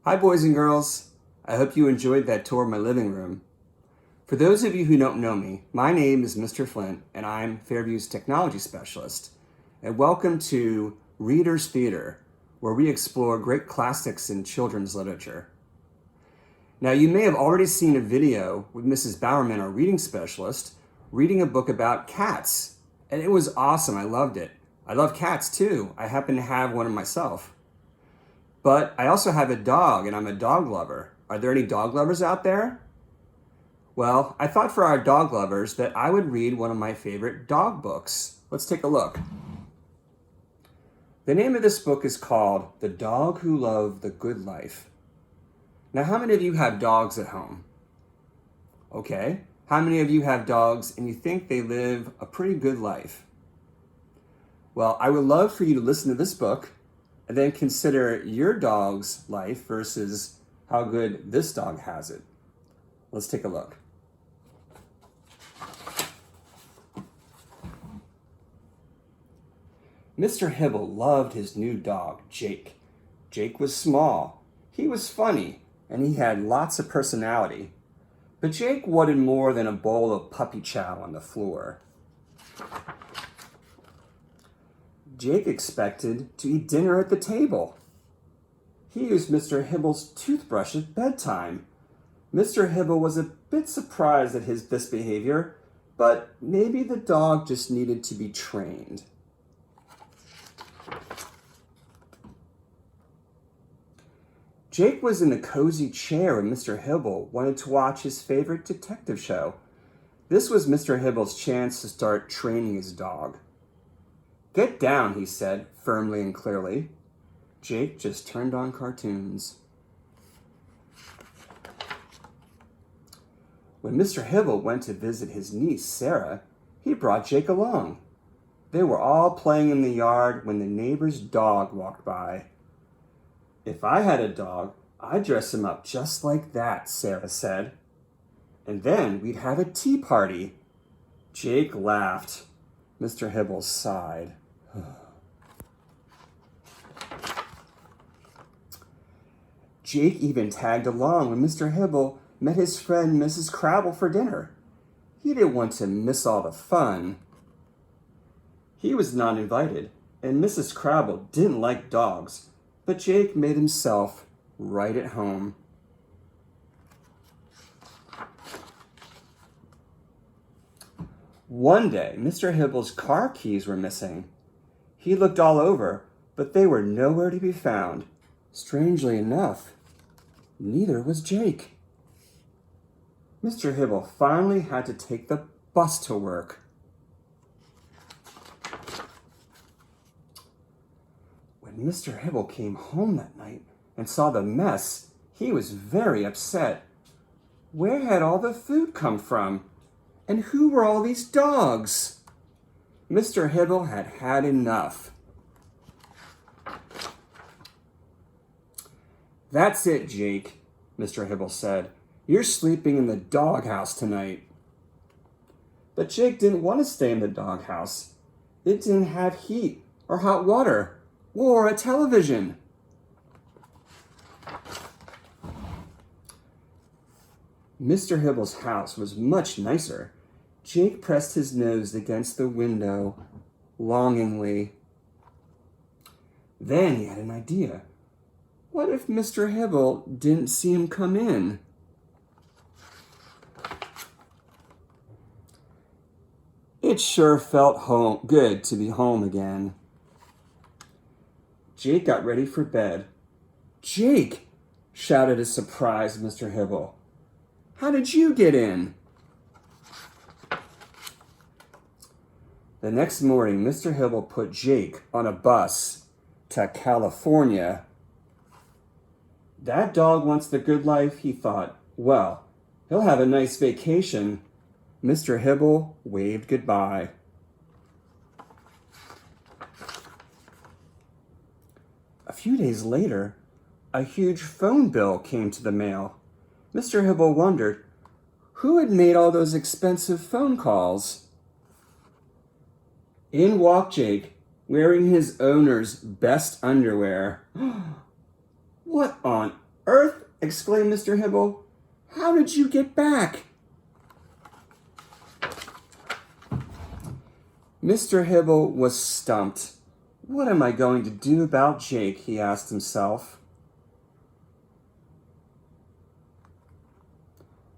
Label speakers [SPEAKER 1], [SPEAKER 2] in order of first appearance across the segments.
[SPEAKER 1] Hi, boys and girls. I hope you enjoyed that tour of my living room. For those of you who don't know me, my name is Mr. Flint, and I'm Fairview's technology specialist. And welcome to Reader's Theater, where we explore great classics in children's literature. Now, you may have already seen a video with Mrs. Bowerman, our reading specialist, reading a book about cats. And it was awesome. I loved it. I love cats too. I happen to have one of myself. But I also have a dog, and I'm a dog lover. Are there any dog lovers out there? Well, I thought for our dog lovers that I would read one of my favorite dog books. Let's take a look. The name of this book is called The Dog Who Loved the Good Life. Now, how many of you have dogs at home? Okay. How many of you have dogs and you think they live a pretty good life? Well, I would love for you to listen to this book and then consider your dog's life versus how good this dog has it. Let's take a look. Mr. Hibble loved his new dog, Jake. Jake was small, he was funny, and he had lots of personality. But Jake wanted more than a bowl of puppy chow on the floor. Jake expected to eat dinner at the table. He used Mr. Hibble's toothbrush at bedtime. Mr. Hibble was a bit surprised at this behavior, but maybe the dog just needed to be trained. Jake was in a cozy chair when Mr. Hibble wanted to watch his favorite detective show. This was Mr. Hibble's chance to start training his dog. "Get down," he said, firmly and clearly. Jake just turned on cartoons. When Mr. Hibble went to visit his niece, Sarah, he brought Jake along. They were all playing in the yard when the neighbor's dog walked by. "If I had a dog, I'd dress him up just like that," Sarah said. "And then we'd have a tea party." Jake laughed. Mr. Hibble sighed. Jake even tagged along when Mr. Hibble met his friend Mrs. Crabble for dinner. He didn't want to miss all the fun. He was not invited, and Mrs. Crabble didn't like dogs, but Jake made himself right at home. One day, Mr. Hibble's car keys were missing. He looked all over, but they were nowhere to be found. Strangely enough, neither was Jake. Mr. Hibble finally had to take the bus to work. When Mr. Hibble came home that night and saw the mess, he was very upset. Where had all the food come from? And who were all these dogs? Mr. Hibble had had enough. "That's it, Jake," Mr. Hibble said. "You're sleeping in the doghouse tonight." But Jake didn't want to stay in the doghouse. It didn't have heat or hot water or a television. Mr. Hibble's house was much nicer. Jake pressed his nose against the window longingly. Then he had an idea. What if Mr. Hibble didn't see him come in? It sure felt good to be home again. Jake got ready for bed. "Jake!" shouted a surprised Mr. Hibble. "How did you get in?" The next morning, Mr. Hibble put Jake on a bus to California. That dog wants the good life, he thought. Well, he'll have a nice vacation. Mr. Hibble waved goodbye. A few days later, a huge phone bill came to the mail. Mr. Hibble wondered who had made all those expensive phone calls. In walked Jake, wearing his owner's best underwear. What on Earth? Exclaimed Mr. Hibble. How did you get back? Mr. Hibble was stumped. What am I going to do about Jake? He asked himself.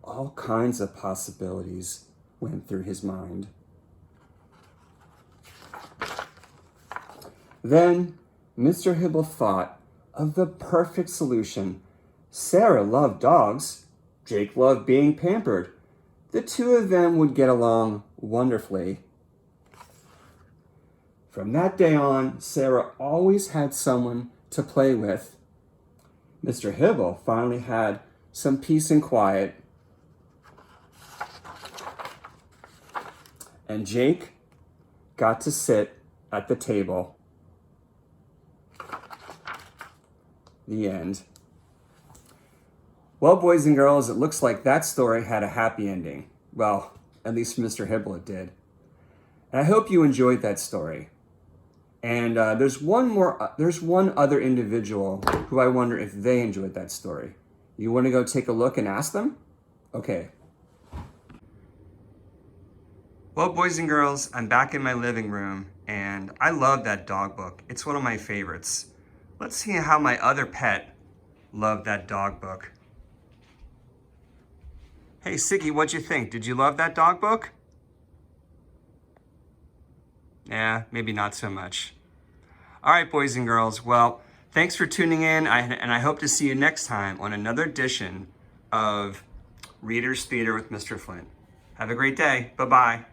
[SPEAKER 1] All kinds of possibilities went through his mind. Then Mr. Hibble thought of the perfect solution. Sarah loved dogs. Jake loved being pampered. The two of them would get along wonderfully. From that day on, Sarah always had someone to play with. Mr. Hibble finally had some peace and quiet. And Jake got to sit at the table. The end. Well, boys and girls, it looks like that story had a happy ending. Well, at least for Mr. Hibble it did. And I hope you enjoyed that story. And there's one other individual who I wonder if they enjoyed that story. You want to go take a look and ask them? Okay. Well, boys and girls, I'm back in my living room, and I love that dog book. It's one of my favorites. Let's see how my other pet loved that dog book. Hey, Siggy, what'd you think? Did you love that dog book? Yeah, maybe not so much. All right, boys and girls. Well, thanks for tuning in, and I hope to see you next time on another edition of Reader's Theater with Mr. Flint. Have a great day. Bye-bye.